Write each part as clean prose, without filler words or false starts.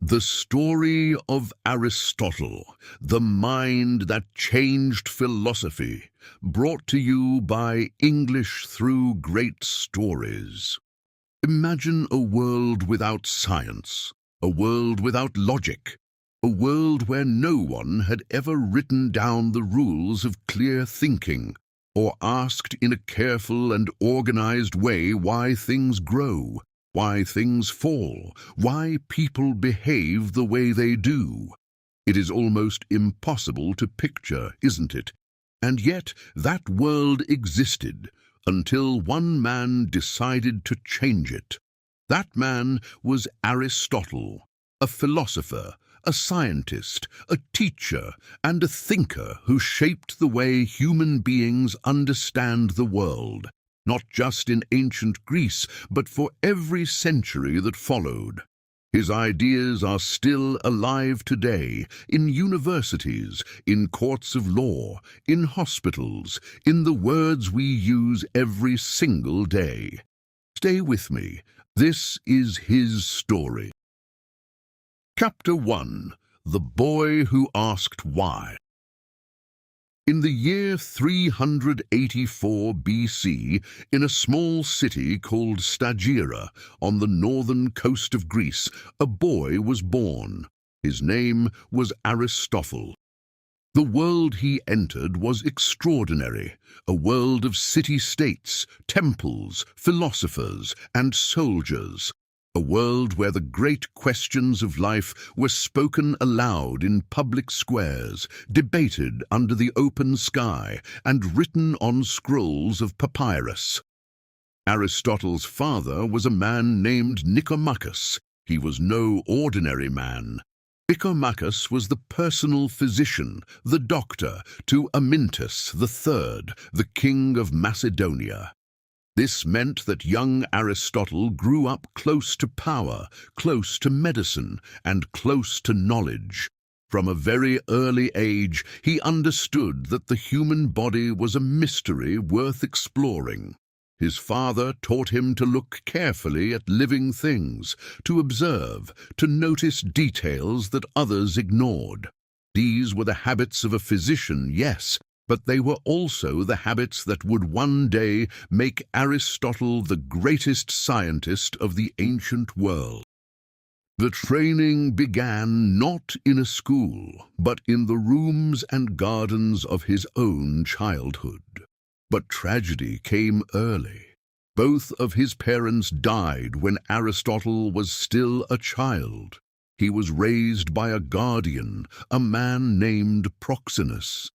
The story of Aristotle, the mind that changed philosophy, brought to you by English Through Great Stories. Imagine a world without science, a world without logic, a world where no one had ever written down the rules of clear thinking, or asked in a careful and organized way why things grow, why things fall, why people behave the way they do. It is almost impossible to picture, isn't it? And yet that world existed until one man decided to change it. That man was Aristotle, a philosopher, a scientist, a teacher, and a thinker who shaped the way human beings understand the world. Not just in ancient Greece, but for every century that followed. His ideas are still alive today, in universities, in courts of law, in hospitals, in the words we use every single day. Stay with me. This is his story. Chapter 1. The Boy Who Asked Why. In the year 384 BC, in a small city called Stagira, on the northern coast of Greece, a boy was born. His name was Aristotle. The world he entered was extraordinary, a world of city-states, temples, philosophers, and soldiers. A world where the great questions of life were spoken aloud in public squares, debated under the open sky, and written on scrolls of papyrus. Aristotle's father was a man named Nicomachus. He was no ordinary man. Nicomachus was the personal physician, the doctor, to Amyntas III, the king of Macedonia. This meant that young Aristotle grew up close to power, close to medicine, and close to knowledge. From a very early age, he understood that the human body was a mystery worth exploring. His father taught him to look carefully at living things, to observe, to notice details that others ignored. These were the habits of a physician, yes, but they were also the habits that would one day make Aristotle the greatest scientist of the ancient world. The training began not in a school, but in the rooms and gardens of his own childhood. But tragedy came early. Both of his parents died when Aristotle was still a child. He was raised by a guardian, a man named Proxenus.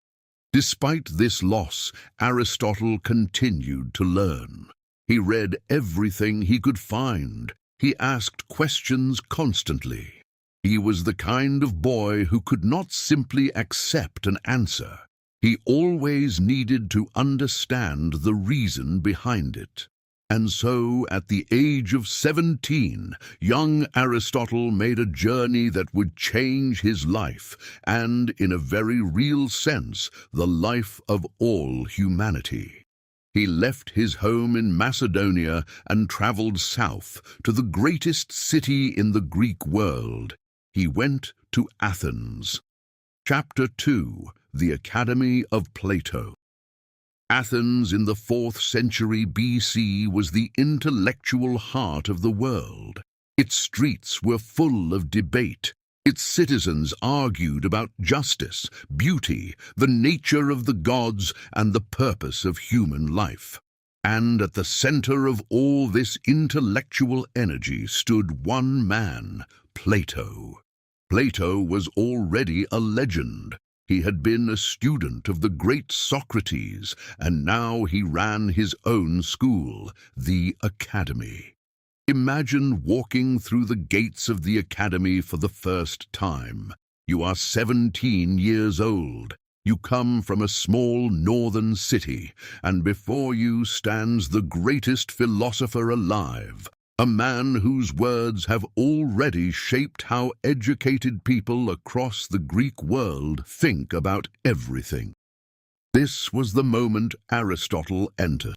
Despite this loss, Aristotle continued to learn. He read everything he could find. He asked questions constantly. He was the kind of boy who could not simply accept an answer. He always needed to understand the reason behind it. And so, at the age of 17, young Aristotle made a journey that would change his life, and, in a very real sense, the life of all humanity. He left his home in Macedonia and traveled south to the greatest city in the Greek world. He went to Athens. Chapter 2. The Academy of Plato. Athens in the 4th century BC was the intellectual heart of the world. Its streets were full of debate. Its citizens argued about justice, beauty, the nature of the gods, and the purpose of human life. And at the center of all this intellectual energy stood one man, Plato. Plato was already a legend. He had been a student of the great Socrates, and now he ran his own school, the Academy. Imagine walking through the gates of the Academy for the first time. You are 17 years old. You come from a small northern city, and before you stands the greatest philosopher alive. A man whose words have already shaped how educated people across the Greek world think about everything. This was the moment Aristotle entered.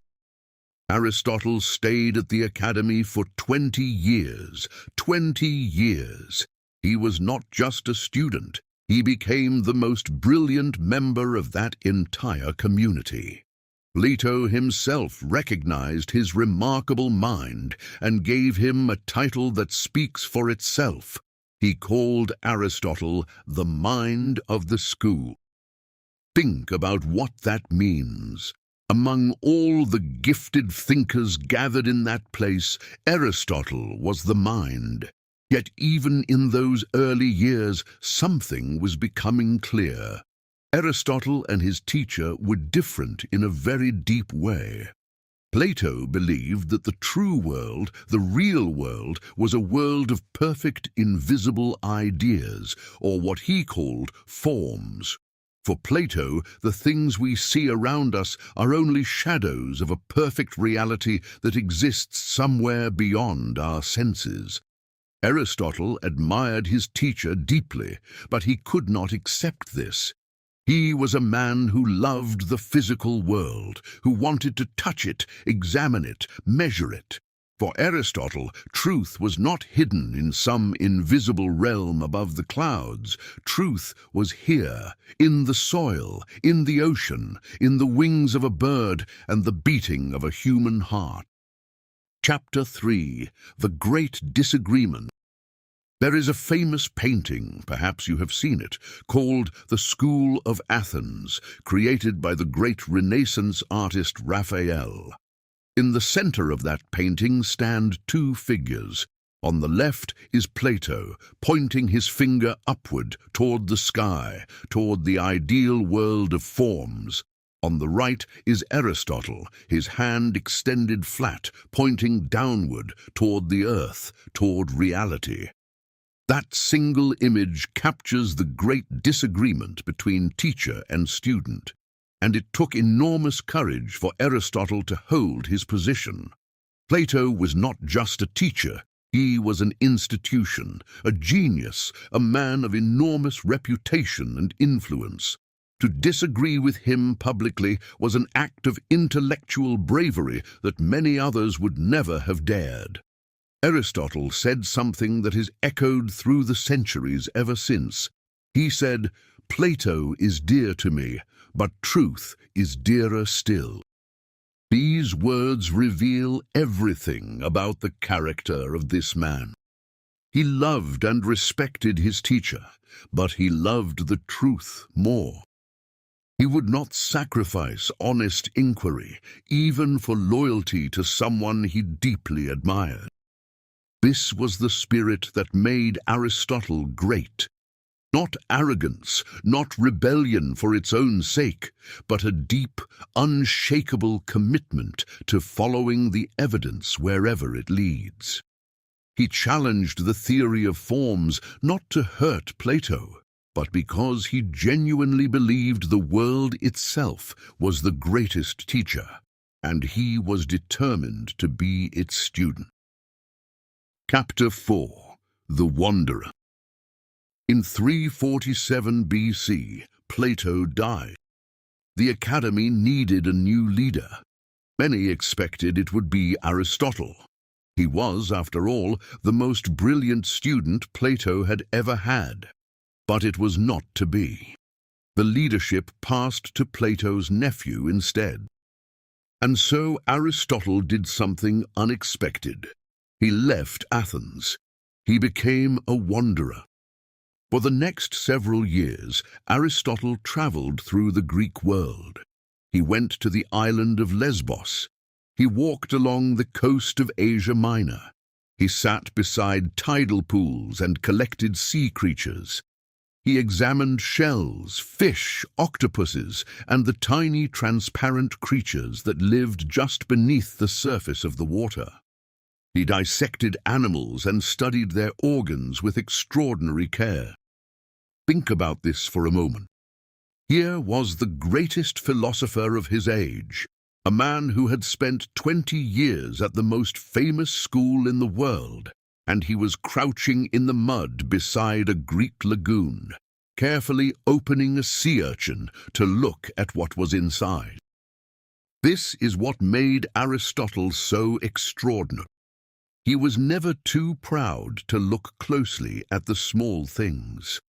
Aristotle stayed at the Academy for 20 years. 20 years. He was not just a student, he became the most brilliant member of that entire community. Plato himself recognized his remarkable mind and gave him a title that speaks for itself. He called Aristotle the mind of the school. Think about what that means. Among all the gifted thinkers gathered in that place, Aristotle was the mind. Yet even in those early years, something was becoming clear. Aristotle and his teacher were different in a very deep way. Plato believed that the true world, the real world, was a world of perfect invisible ideas, or what he called forms. For Plato, the things we see around us are only shadows of a perfect reality that exists somewhere beyond our senses. Aristotle admired his teacher deeply, but he could not accept this. He was a man who loved the physical world, who wanted to touch it, examine it, measure it. For Aristotle, truth was not hidden in some invisible realm above the clouds. Truth was here, in the soil, in the ocean, in the wings of a bird and the beating of a human heart. Chapter 3. The Great Disagreement. There is a famous painting, perhaps you have seen it, called The School of Athens, created by the great Renaissance artist Raphael. In the center of that painting stand two figures. On the left is Plato, pointing his finger upward toward the sky, toward the ideal world of forms. On the right is Aristotle, his hand extended flat, pointing downward toward the earth, toward reality. That single image captures the great disagreement between teacher and student, and it took enormous courage for Aristotle to hold his position. Plato was not just a teacher, he was an institution, a genius, a man of enormous reputation and influence. To disagree with him publicly was an act of intellectual bravery that many others would never have dared. Aristotle said something that has echoed through the centuries ever since. He said, "Plato is dear to me, but truth is dearer still." These words reveal everything about the character of this man. He loved and respected his teacher, but he loved the truth more. He would not sacrifice honest inquiry, even for loyalty to someone he deeply admired. This was the spirit that made Aristotle great. Not arrogance, not rebellion for its own sake, but a deep, unshakable commitment to following the evidence wherever it leads. He challenged the theory of forms not to hurt Plato, but because he genuinely believed the world itself was the greatest teacher, and he was determined to be its student. Chapter 4. The Wanderer. In 347 BC, Plato died. The Academy needed a new leader. Many expected it would be Aristotle. He was, after all, the most brilliant student Plato had ever had. But it was not to be. The leadership passed to Plato's nephew instead. And so Aristotle did something unexpected. He left Athens. He became a wanderer. For the next several years, Aristotle traveled through the Greek world. He went to the island of Lesbos. He walked along the coast of Asia Minor. He sat beside tidal pools and collected sea creatures. He examined shells, fish, octopuses, and the tiny transparent creatures that lived just beneath the surface of the water. He dissected animals and studied their organs with extraordinary care. Think about this for a moment. Here was the greatest philosopher of his age, a man who had spent 20 years at the most famous school in the world, and he was crouching in the mud beside a Greek lagoon, carefully opening a sea urchin to look at what was inside. This is what made Aristotle so extraordinary. He was never too proud to look closely at the small things.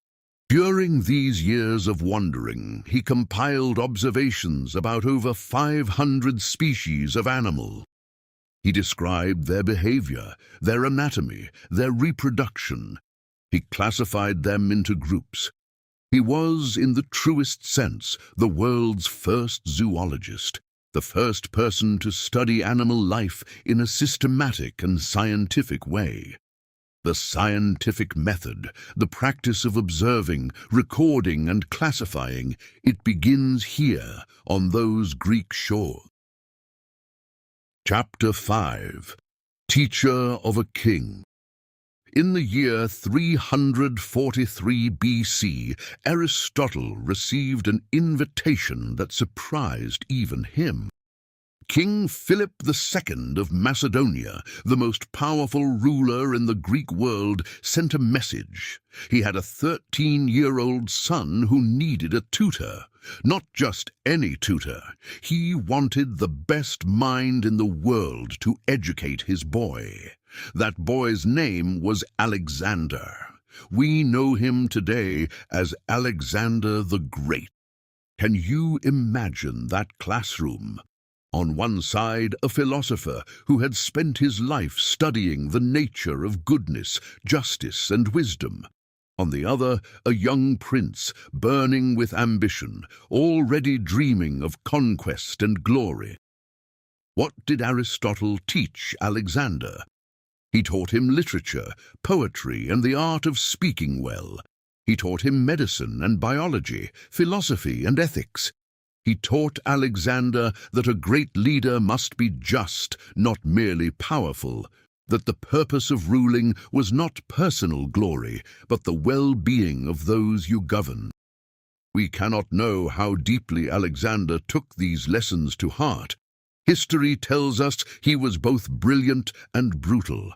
During these years of wandering, he compiled observations about over 500 species of animal. He described their behavior, their anatomy, their reproduction. He classified them into groups. He was, in the truest sense, the world's first zoologist, the first person to study animal life in a systematic and scientific way. The scientific method, the practice of observing, recording, and classifying, it begins here on those Greek shores. Chapter 5. Teacher of a King. In the year 343 BC, Aristotle received an invitation that surprised even him. King Philip II of Macedonia, the most powerful ruler in the Greek world, sent a message. He had a 13-year-old son who needed a tutor. Not just any tutor. He wanted the best mind in the world to educate his boy. That boy's name was Alexander. We know him today as Alexander the Great. Can you imagine that classroom? On one side, a philosopher who had spent his life studying the nature of goodness, justice, and wisdom. On the other, a young prince, burning with ambition, already dreaming of conquest and glory. What did Aristotle teach Alexander? He taught him literature, poetry, and the art of speaking well. He taught him medicine and biology, philosophy and ethics. He taught Alexander that a great leader must be just, not merely powerful, that the purpose of ruling was not personal glory, but the well-being of those you govern. We cannot know how deeply Alexander took these lessons to heart. History tells us he was both brilliant and brutal.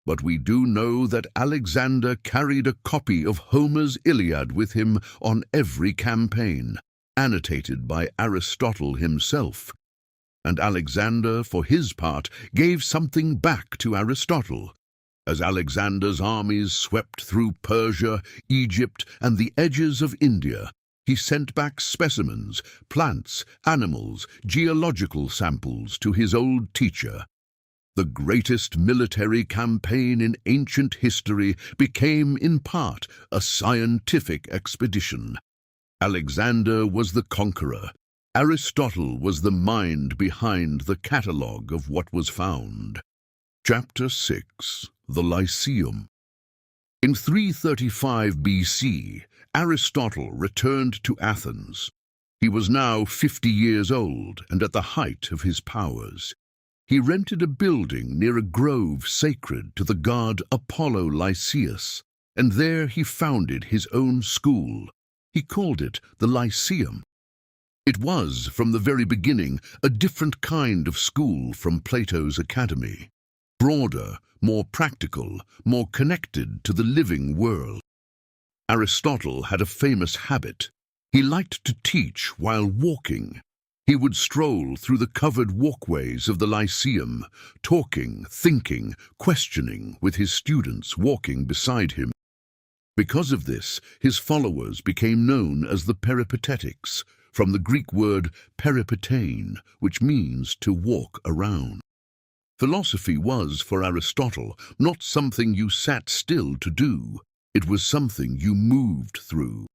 But we do know that Alexander carried a copy of Homer's Iliad with him on every campaign, annotated by Aristotle himself. And Alexander, for his part, gave something back to Aristotle. As Alexander's armies swept through Persia, Egypt, and the edges of India, he sent back specimens, plants, animals, geological samples to his old teacher. The greatest military campaign in ancient history became, in part, a scientific expedition. Alexander was the conqueror. Aristotle was the mind behind the catalogue of what was found. Chapter 6. The Lyceum. In 335 BC, Aristotle returned to Athens. He was now 50 years old and at the height of his powers. He rented a building near a grove sacred to the god Apollo Lyceus, and there he founded his own school. He called it the Lyceum. It was, from the very beginning, a different kind of school from Plato's Academy. Broader, more practical, more connected to the living world. Aristotle had a famous habit. He liked to teach while walking. He would stroll through the covered walkways of the Lyceum, talking, thinking, questioning with his students walking beside him. Because of this, his followers became known as the Peripatetics, from the Greek word peripatein, which means to walk around. Philosophy was, for Aristotle, not something you sat still to do. It was something you moved through.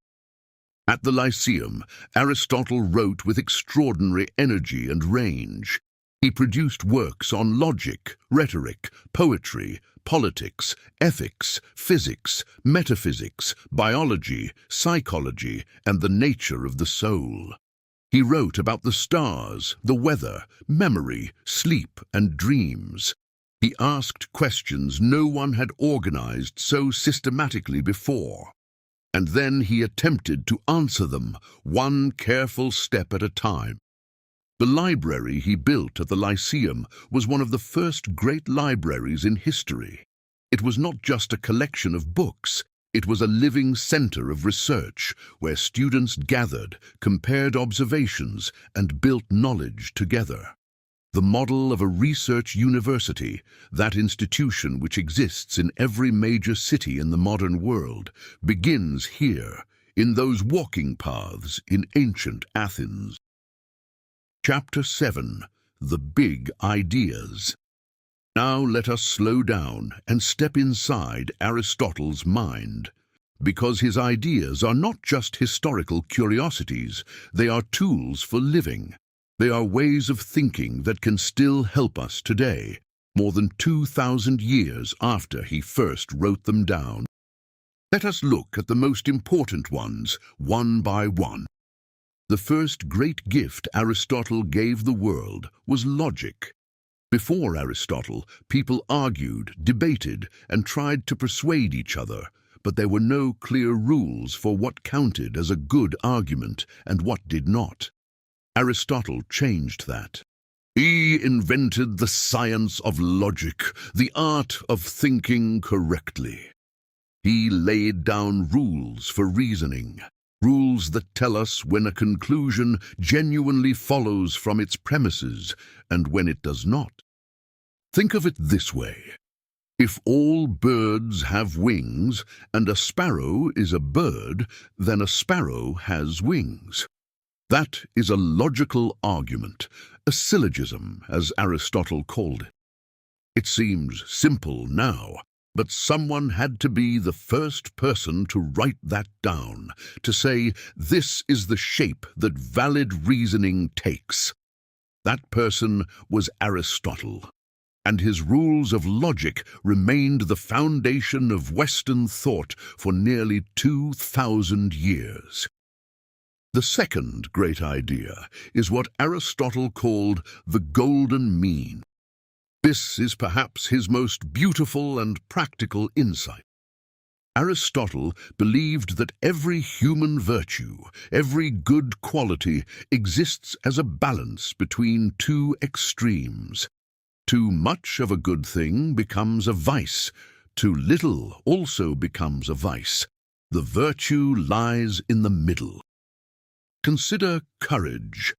At the Lyceum, Aristotle wrote with extraordinary energy and range. He produced works on logic, rhetoric, poetry, politics, ethics, physics, metaphysics, biology, psychology, and the nature of the soul. He wrote about the stars, the weather, memory, sleep, and dreams. He asked questions no one had organized so systematically before. And then he attempted to answer them, one careful step at a time. The library he built at the Lyceum was one of the first great libraries in history. It was not just a collection of books. It was a living center of research where students gathered, compared observations, and built knowledge together. The model of a research university, that institution which exists in every major city in the modern world, begins here, in those walking paths in ancient Athens. Chapter 7. The Big Ideas. Now let us slow down and step inside Aristotle's mind, because his ideas are not just historical curiosities, they are tools for living. They are ways of thinking that can still help us today, more than 2,000 years after he first wrote them down. Let us look at the most important ones, one by one. The first great gift Aristotle gave the world was logic. Before Aristotle, people argued, debated, and tried to persuade each other, but there were no clear rules for what counted as a good argument and what did not. Aristotle changed that. He invented the science of logic, the art of thinking correctly. He laid down rules for reasoning, rules that tell us when a conclusion genuinely follows from its premises and when it does not. Think of it this way. If all birds have wings and a sparrow is a bird, then a sparrow has wings. That is a logical argument, a syllogism, as Aristotle called it. It seems simple now, but someone had to be the first person to write that down, to say, this is the shape that valid reasoning takes. That person was Aristotle, and his rules of logic remained the foundation of Western thought for nearly 2,000 years. The second great idea is what Aristotle called the golden mean. This is perhaps his most beautiful and practical insight. Aristotle believed that every human virtue, every good quality, exists as a balance between two extremes. Too much of a good thing becomes a vice. Too little also becomes a vice. The virtue lies in the middle. Consider courage.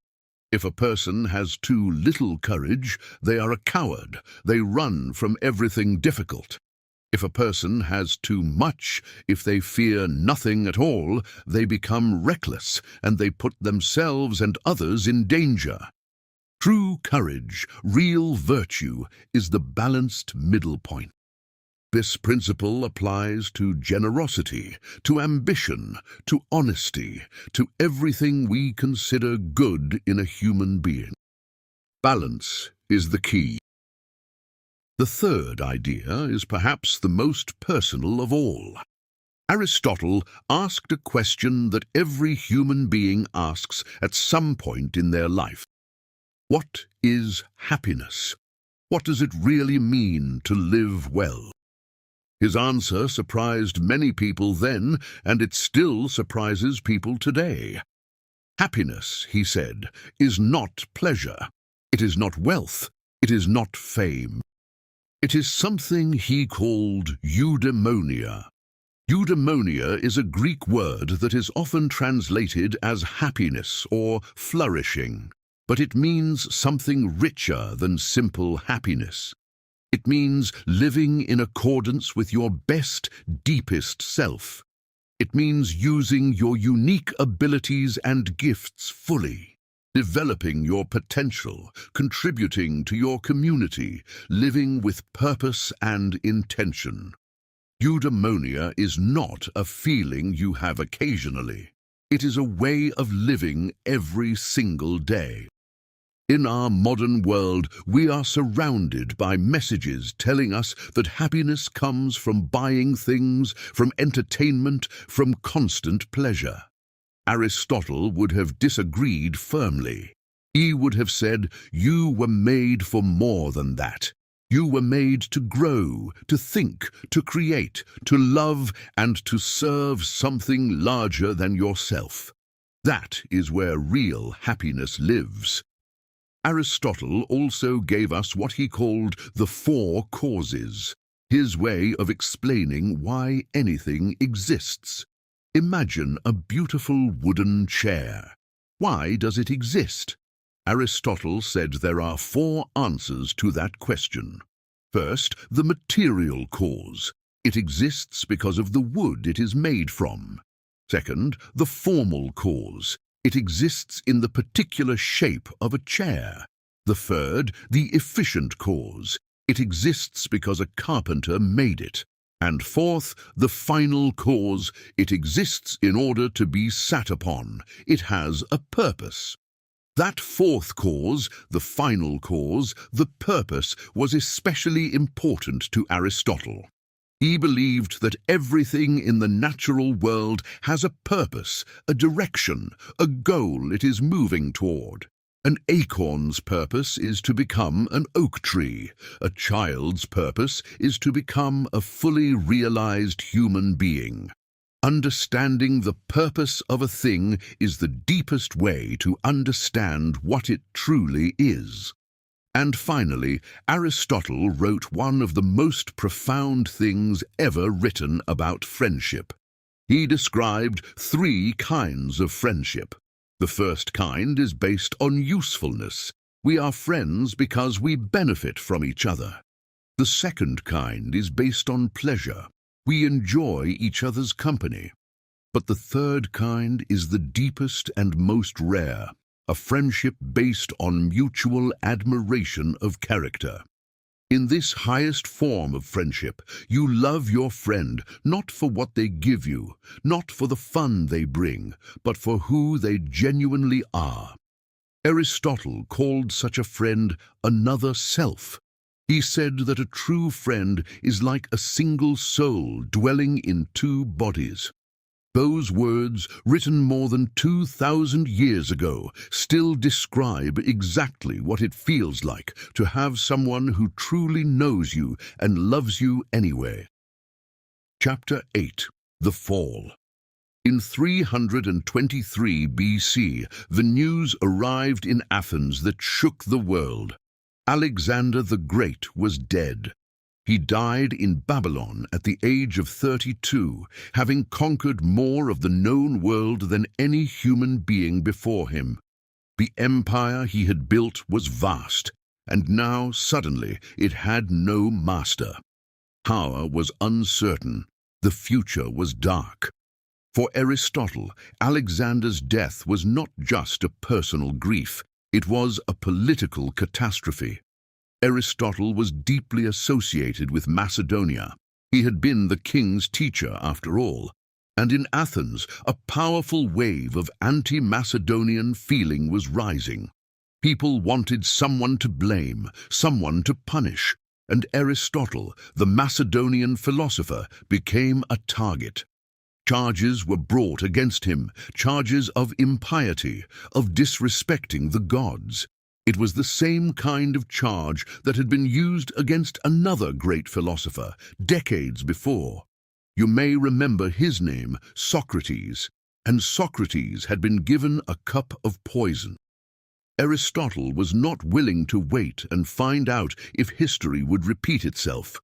If a person has too little courage, they are a coward. They run from everything difficult. If a person has too much, if they fear nothing at all, they become reckless, and they put themselves and others in danger. True courage, real virtue, is the balanced middle point. This principle applies to generosity, to ambition, to honesty, to everything we consider good in a human being. Balance is the key. The third idea is perhaps the most personal of all. Aristotle asked a question that every human being asks at some point in their life. What is happiness? What does it really mean to live well? His answer surprised many people then, and it still surprises people today. Happiness, he said, is not pleasure. It is not wealth. It is not fame. It is something he called eudaimonia. Eudaimonia is a Greek word that is often translated as happiness or flourishing, but it means something richer than simple happiness. It means living in accordance with your best, deepest self. It means using your unique abilities and gifts fully, developing your potential, contributing to your community, living with purpose and intention. Eudaimonia is not a feeling you have occasionally. It is a way of living every single day. In our modern world, we are surrounded by messages telling us that happiness comes from buying things, from entertainment, from constant pleasure. Aristotle would have disagreed firmly. He would have said, you were made for more than that. You were made to grow, to think, to create, to love, and to serve something larger than yourself. That is where real happiness lives. Aristotle also gave us what he called the four causes, his way of explaining why anything exists. Imagine a beautiful wooden chair. Why does it exist? Aristotle said there are 4 answers to that question. First, the material cause. It exists because of the wood it is made from. Second, the formal cause. It exists in the particular shape of a chair. The third, the efficient cause. It exists because a carpenter made it. And fourth, the final cause. It exists in order to be sat upon. It has a purpose. That fourth cause, the final cause, the purpose, was especially important to Aristotle. He believed that everything in the natural world has a purpose, a direction, a goal it is moving toward. An acorn's purpose is to become an oak tree. A child's purpose is to become a fully realized human being. Understanding the purpose of a thing is the deepest way to understand what it truly is. And finally, Aristotle wrote one of the most profound things ever written about friendship. He described 3 kinds of friendship. The first kind is based on usefulness. We are friends because we benefit from each other. The second kind is based on pleasure. We enjoy each other's company. But the third kind is the deepest and most rare, a friendship based on mutual admiration of character. In this highest form of friendship, you love your friend not for what they give you, not for the fun they bring, but for who they genuinely are. Aristotle called such a friend another self. He said that a true friend is like a single soul dwelling in 2 bodies. Those words, written more than 2,000 years ago, still describe exactly what it feels like to have someone who truly knows you and loves you anyway. Chapter 8. The Fall. In 323 BC, the news arrived in Athens that shook the world. Alexander the Great was dead. He died in Babylon at the age of 32, having conquered more of the known world than any human being before him. The empire he had built was vast, and now suddenly it had no master. Power was uncertain. The future was dark. For Aristotle, Alexander's death was not just a personal grief. It was a political catastrophe. Aristotle was deeply associated with Macedonia. He had been the king's teacher, after all. And in Athens, a powerful wave of anti-Macedonian feeling was rising. People wanted someone to blame, someone to punish. And Aristotle, the Macedonian philosopher, became a target. Charges were brought against him, charges of impiety, of disrespecting the gods. It was the same kind of charge that had been used against another great philosopher decades before. You may remember his name, Socrates, and Socrates had been given a cup of poison. Aristotle was not willing to wait and find out if history would repeat itself.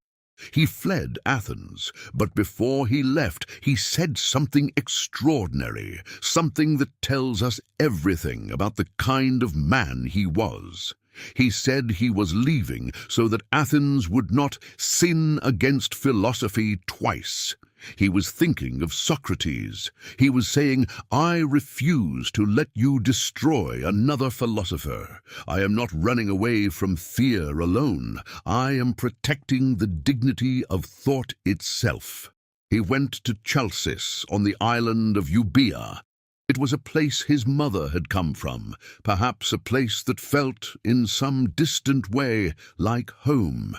He fled Athens, but before he left, he said something extraordinary, something that tells us everything about the kind of man he was. He said he was leaving so that Athens would not sin against philosophy twice. He was thinking of Socrates. He was saying, I refuse to let you destroy another philosopher. I am not running away from fear alone. I am protecting the dignity of thought itself. He went to Chalcis on the island of Euboea. It was a place his mother had come from, perhaps a place that felt, in some distant way, like home.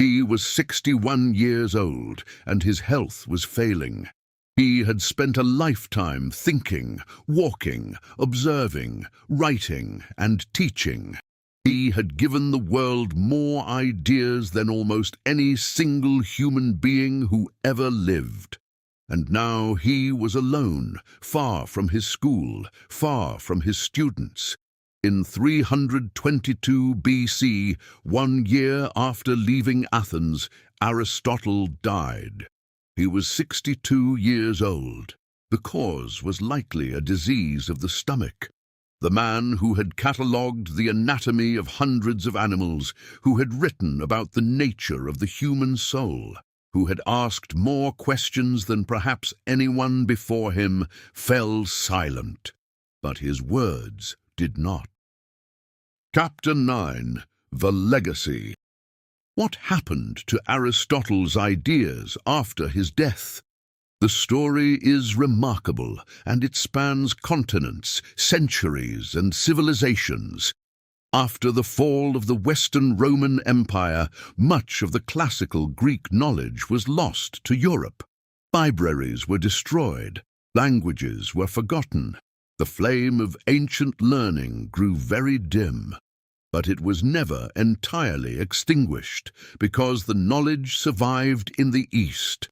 He was 61 years old, and his health was failing. He had spent a lifetime thinking, walking, observing, writing, and teaching. He had given the world more ideas than almost any single human being who ever lived. And now he was alone, far from his school, far from his students. In 322 BC, 1 year after leaving Athens, Aristotle died. He was 62 years old. The cause was likely a disease of the stomach. the man who had catalogued the anatomy of hundreds of animals, who had written about the nature of the human soul, who had asked more questions than perhaps anyone before him, fell silent, but his words did not. Chapter 9. The Legacy. What happened to Aristotle's ideas after his death? The story is remarkable, and it spans continents, centuries, and civilizations. After the fall of the Western Roman Empire, much of the classical Greek knowledge was lost to Europe. Libraries were destroyed, languages were forgotten. The flame of ancient learning grew very dim. But it was never entirely extinguished, because the knowledge survived in the East.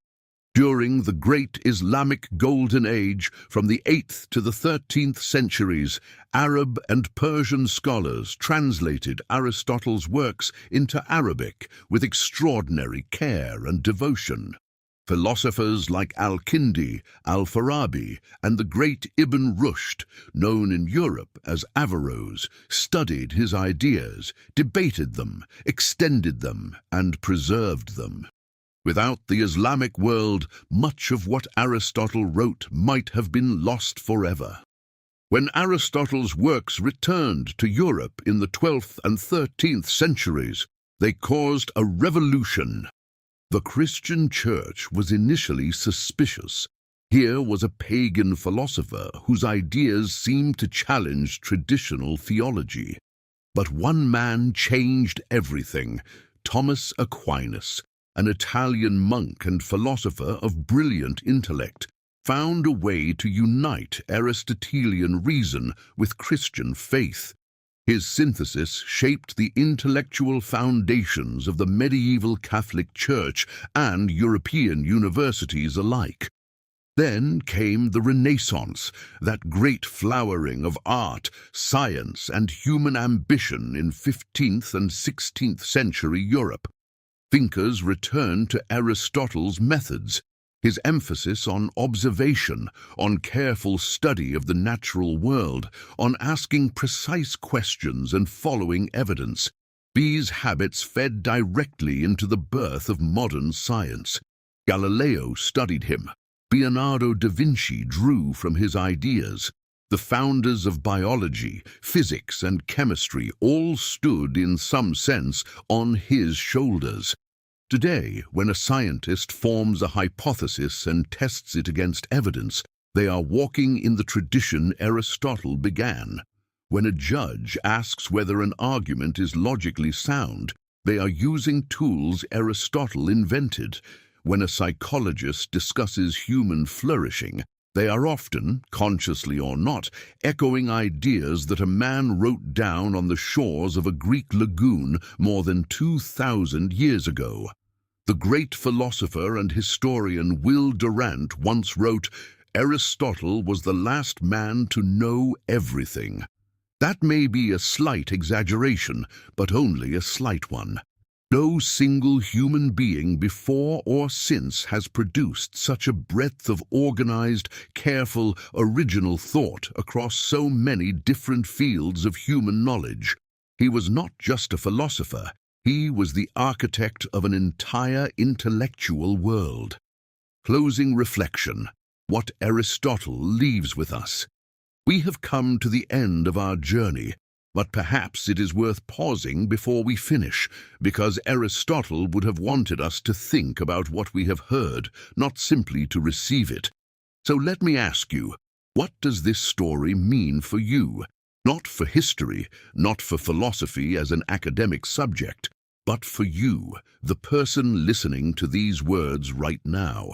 During the Great Islamic Golden Age, from the 8th to the 13th centuries, Arab and Persian scholars translated Aristotle's works into Arabic with extraordinary care and devotion. Philosophers like Al-Kindi, Al-Farabi, and the great Ibn Rushd, known in Europe as Averroes, studied his ideas, debated them, extended them, and preserved them. Without the Islamic world, much of what Aristotle wrote might have been lost forever. When Aristotle's works returned to Europe in the 12th and 13th centuries, they caused a revolution. The Christian Church was initially suspicious. Here was a pagan philosopher whose ideas seemed to challenge traditional theology. But one man changed everything: Thomas Aquinas, an Italian monk and philosopher of brilliant intellect, found a way to unite Aristotelian reason with Christian faith. His synthesis shaped the intellectual foundations of the medieval Catholic Church and European universities alike. Then came the Renaissance, that great flowering of art, science, and human ambition in 15th and 16th century Europe. Thinkers returned to Aristotle's methods, his emphasis on observation, on careful study of the natural world, on asking precise questions and following evidence. These habits fed directly into the birth of modern science. Galileo studied him. Leonardo da Vinci drew from his ideas. The founders of biology, physics, and chemistry all stood, in some sense, on his shoulders. Today, when a scientist forms a hypothesis and tests it against evidence, they are walking in the tradition Aristotle began. When a judge asks whether an argument is logically sound, they are using tools Aristotle invented. When a psychologist discusses human flourishing, they are often, consciously or not, echoing ideas that a man wrote down on the shores of a Greek lagoon more than 2,000 years ago. The great philosopher and historian Will Durant once wrote, "Aristotle was the last man to know everything." That may be a slight exaggeration, but only a slight one. No single human being before or since has produced such a breadth of organized, careful, original thought across so many different fields of human knowledge. He was not just a philosopher, he was the architect of an entire intellectual world. Closing reflection: what Aristotle leaves with us. We have come to the end of our journey, but perhaps it is worth pausing before we finish, because Aristotle would have wanted us to think about what we have heard, not simply to receive it. So let me ask you, what does this story mean for you? Not for history, not for philosophy as an academic subject, but for you, the person listening to these words right now.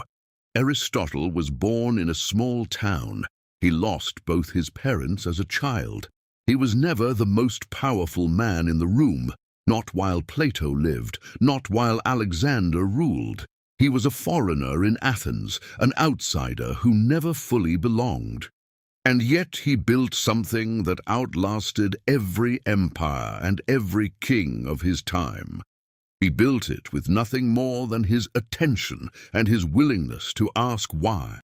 Aristotle was born in a small town. He lost both his parents as a child. He was never the most powerful man in the room, not while Plato lived, not while Alexander ruled. He was a foreigner in Athens, an outsider who never fully belonged. And yet he built something that outlasted every empire and every king of his time. He built it with nothing more than his attention and his willingness to ask why.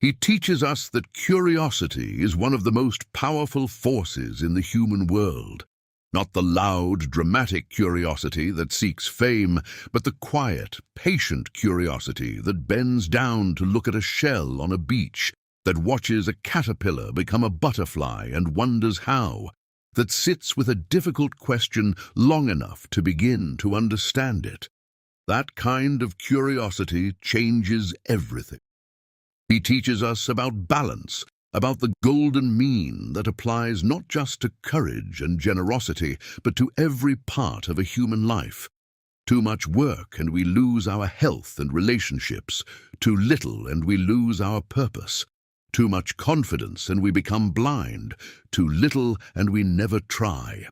He teaches us that curiosity is one of the most powerful forces in the human world. Not the loud, dramatic curiosity that seeks fame, but the quiet, patient curiosity that bends down to look at a shell on a beach, that watches a caterpillar become a butterfly and wonders how, that sits with a difficult question long enough to begin to understand it. That kind of curiosity changes everything. He teaches us about balance, about the golden mean that applies not just to courage and generosity, but to every part of a human life. Too much work and we lose our health and relationships. Too little and we lose our purpose. Too much confidence and we become blind. Too little and we never try.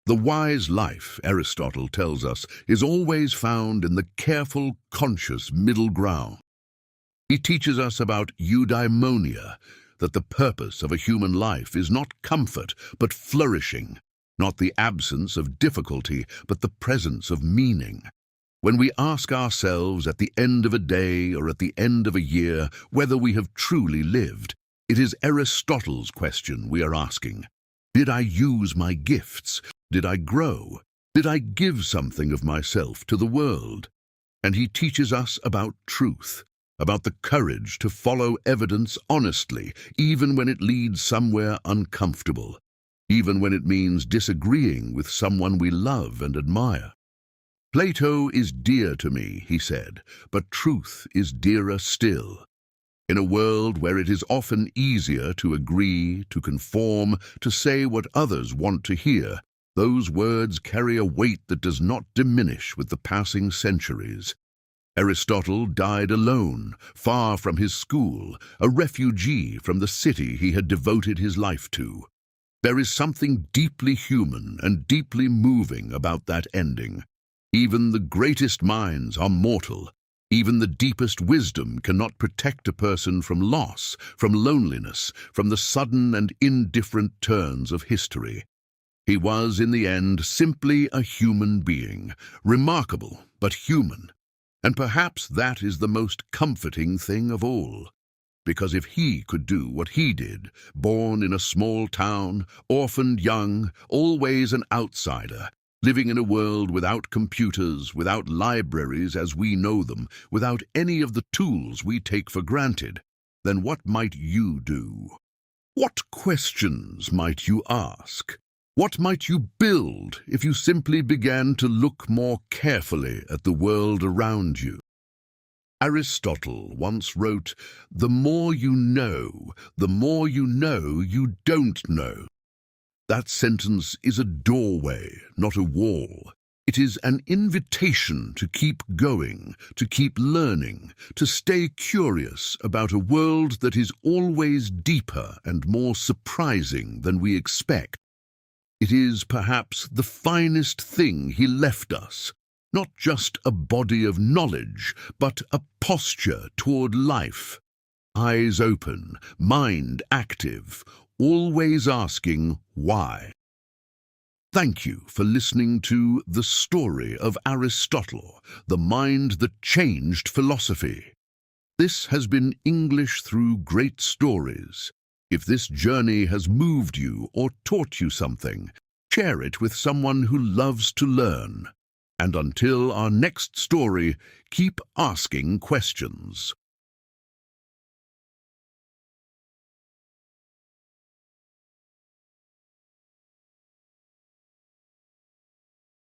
The wise life, Aristotle tells us, is always found in the careful, conscious middle ground. He teaches us about Eudaimonia, that the purpose of a human life is not comfort, but flourishing, not the absence of difficulty, but the presence of meaning. When we ask ourselves at the end of a day or at the end of a year whether we have truly lived, it is Aristotle's question we are asking. Did I use my gifts? Did I grow? Did I give something of myself to the world? And he teaches us about truth, about the courage to follow evidence honestly, even when it leads somewhere uncomfortable, even when it means disagreeing with someone we love and admire. Plato is dear to me, he said, but truth is dearer still. In a world where it is often easier to agree, to conform, to say what others want to hear, those words carry a weight that does not diminish with the passing centuries. Aristotle died alone, far from his school, a refugee from the city he had devoted his life to. There is something deeply human and deeply moving about that ending. Even the greatest minds are mortal. Even the deepest wisdom cannot protect a person from loss, from loneliness, from the sudden and indifferent turns of history. He was, in the end, simply a human being, remarkable but human. And perhaps that is the most comforting thing of all. Because if he could do what he did, born in a small town, orphaned young, always an outsider, living in a world without computers, without libraries as we know them, without any of the tools we take for granted, then what might you do? What questions might you ask? What might you build if you simply began to look more carefully at the world around you? Aristotle once wrote, "The more you know you don't know." That sentence is a doorway, not a wall. It is an invitation to keep going, to keep learning, to stay curious about a world that is always deeper and more surprising than we expect. It is perhaps the finest thing he left us, not just a body of knowledge, but a posture toward life. Eyes open, mind active, always asking why. Thank you for listening to The Story of Aristotle, the mind that changed philosophy. This has been English Through Great Stories. If this journey has moved you or taught you something, share it with someone who loves to learn. And until our next story, keep asking questions.